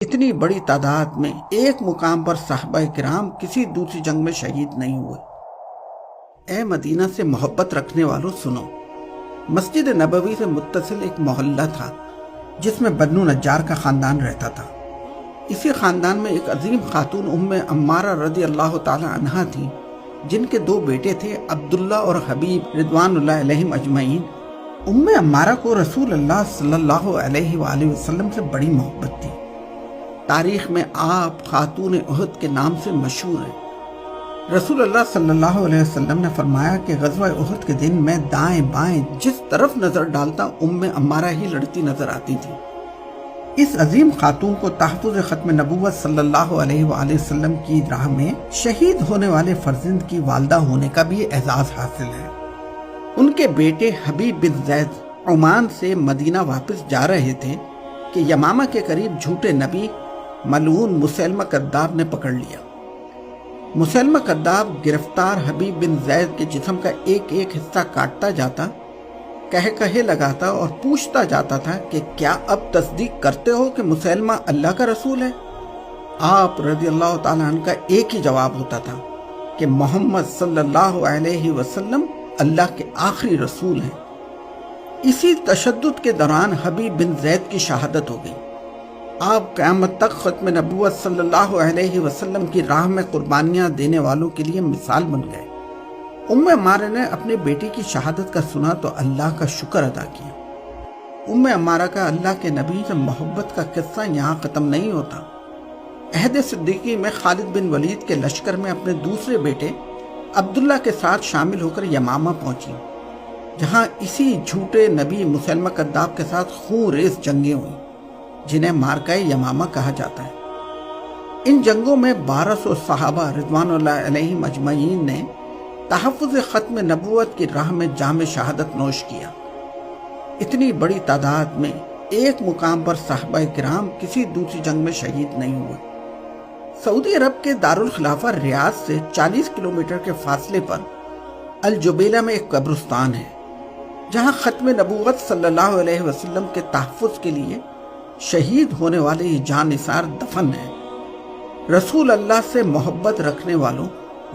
اتنی بڑی تعداد میں ایک مقام پر صحابہ کرام کسی دوسری جنگ میں شہید نہیں ہوئے۔ اے مدینہ سے محبت رکھنے والوں سنو، مسجد نبوی سے متصل ایک محلہ تھا جس میں بنو نجار کا خاندان رہتا تھا۔ اسی خاندان میں ایک عظیم خاتون ام عمارہ رضی اللہ تعالی عنہا تھی، جن کے دو بیٹے تھے، عبداللہ اور حبیب رضوان اللہ علیہم اجمعین۔ ام عمارہ کو رسول اللہ صلی اللہ علیہ وآلہ وسلم سے بڑی محبت تھی۔ تاریخ میں آپ خاتون احد کے نام سے مشہور ہیں۔ رسول اللہ صلی اللہ علیہ وسلم نے فرمایا کہ غزوہ احد کے دن میں دائیں بائیں جس طرف نظر ڈالتا ام عمارہ ہی لڑتی نظر آتی تھی۔ اس عظیم خاتون کو تحفظ ختم نبوت صلی اللہ علیہ وآلہ وسلم کی راہ میں شہید ہونے والے فرزند کی والدہ ہونے کا بھی اعزاز حاصل ہے۔ ان کے بیٹے حبیب بن زید عمان سے مدینہ واپس جا رہے تھے کہ یمامہ کے قریب جھوٹے نبی ملعون مسیلمہ کذاب نے پکڑ لیا۔ مسیلمہ کذاب گرفتار حبیب بن زید کے جسم کا ایک ایک حصہ کاٹتا جاتا، کہے لگاتا اور پوچھتا جاتا تھا کہ کیا اب تصدیق کرتے ہو کہ مسیلمہ اللہ کا رسول ہے؟ آپ رضی اللہ تعالیٰ عنہ کا ایک ہی جواب ہوتا تھا کہ محمد صلی اللہ علیہ وسلم اللہ کے آخری رسول ہیں۔ اسی تشدد کے دوران حبیب بن زید کی شہادت ہو گئی۔ آپ قیامت تک ختم نبوت صلی اللہ علیہ وسلم کی راہ میں قربانیاں دینے والوں کے لیے مثال بن گئے۔ ام عمارہ نے اپنے بیٹی کی شہادت کا سنا تو اللہ کا شکر ادا کیا۔ ام عمارہ کا اللہ کے نبی سے محبت کا قصہ یہاں ختم نہیں ہوتا۔ عہد صدیقی میں خالد بن ولید کے لشکر میں اپنے دوسرے بیٹے عبداللہ کے ساتھ شامل ہو کر یمامہ پہنچی، جہاں اسی جھوٹے نبی مسیلمہ کذاب کے ساتھ خون ریز جنگیں ہوئیں، جنہیں مارکہ یمامہ کہا جاتا ہے۔ ان جنگوں میں 1200 صحابہ رضوان اللہ علیہم اجمعین نے تحفظ ختم نبوت کی راہ میں جام شہادت نوش کیا۔ اتنی بڑی تعداد میں ایک مقام پر صحابہ کرام کسی دوسری جنگ میں شہید نہیں ہوئے۔ سعودی عرب کے دارالخلافہ ریاض سے 40 کلومیٹر کے فاصلے پر الجبیلہ میں ایک قبرستان ہے، جہاں ختم نبوت صلی اللہ علیہ وسلم کے تحفظ کے لیے شہید ہونے والے یہ جان نثار دفن ہیں۔ رسول اللہ سے محبت رکھنے والوں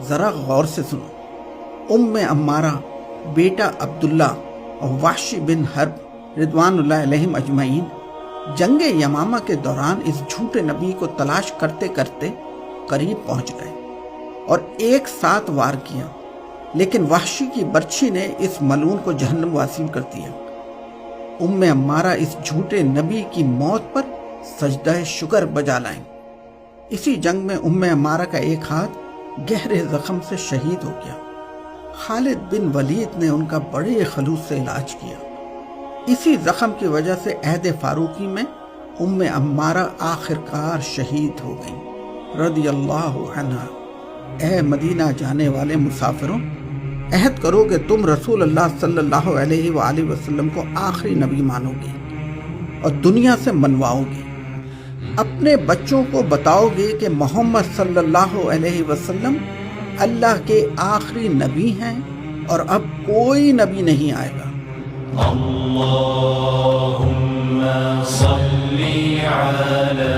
ذرا غور سے سنو، ام عمارہ، بیٹا عبداللہ اور وحشی بن حرب رضوان اللہ علیہم اجمعین جنگ یمامہ کے دوران اس جھوٹے نبی کو تلاش کرتے کرتے قریب پہنچ گئے اور ایک ساتھ وار کیا، لیکن وحشی کی برچھی نے اس ملعون کو جہنم واصل کر دیا۔ ام عمارہ اس جھوٹے نبی کی موت پر سجدہ شکر بجا لائیں۔ اسی جنگ میں ام عمارہ کا ایک ہاتھ گہرے زخم سے شہید ہو گیا۔ خالد بن ولید نے ان کا بڑے خلوص سے علاج کیا۔ اسی زخم کی وجہ سے عہد فاروقی میں ام عمارہ آخرکار شہید ہو گئیں رضی اللہ عنہا۔ اے مدینہ جانے والے مسافروں، عہد کرو کہ تم رسول اللہ صلی اللہ علیہ وآلہ وسلم کو آخری نبی مانو گے اور دنیا سے منواؤ گے۔ اپنے بچوں کو بتاؤ گے کہ محمد صلی اللہ علیہ وسلم اللہ کے آخری نبی ہیں اور اب کوئی نبی نہیں آئے گا۔ اللہم صلی علی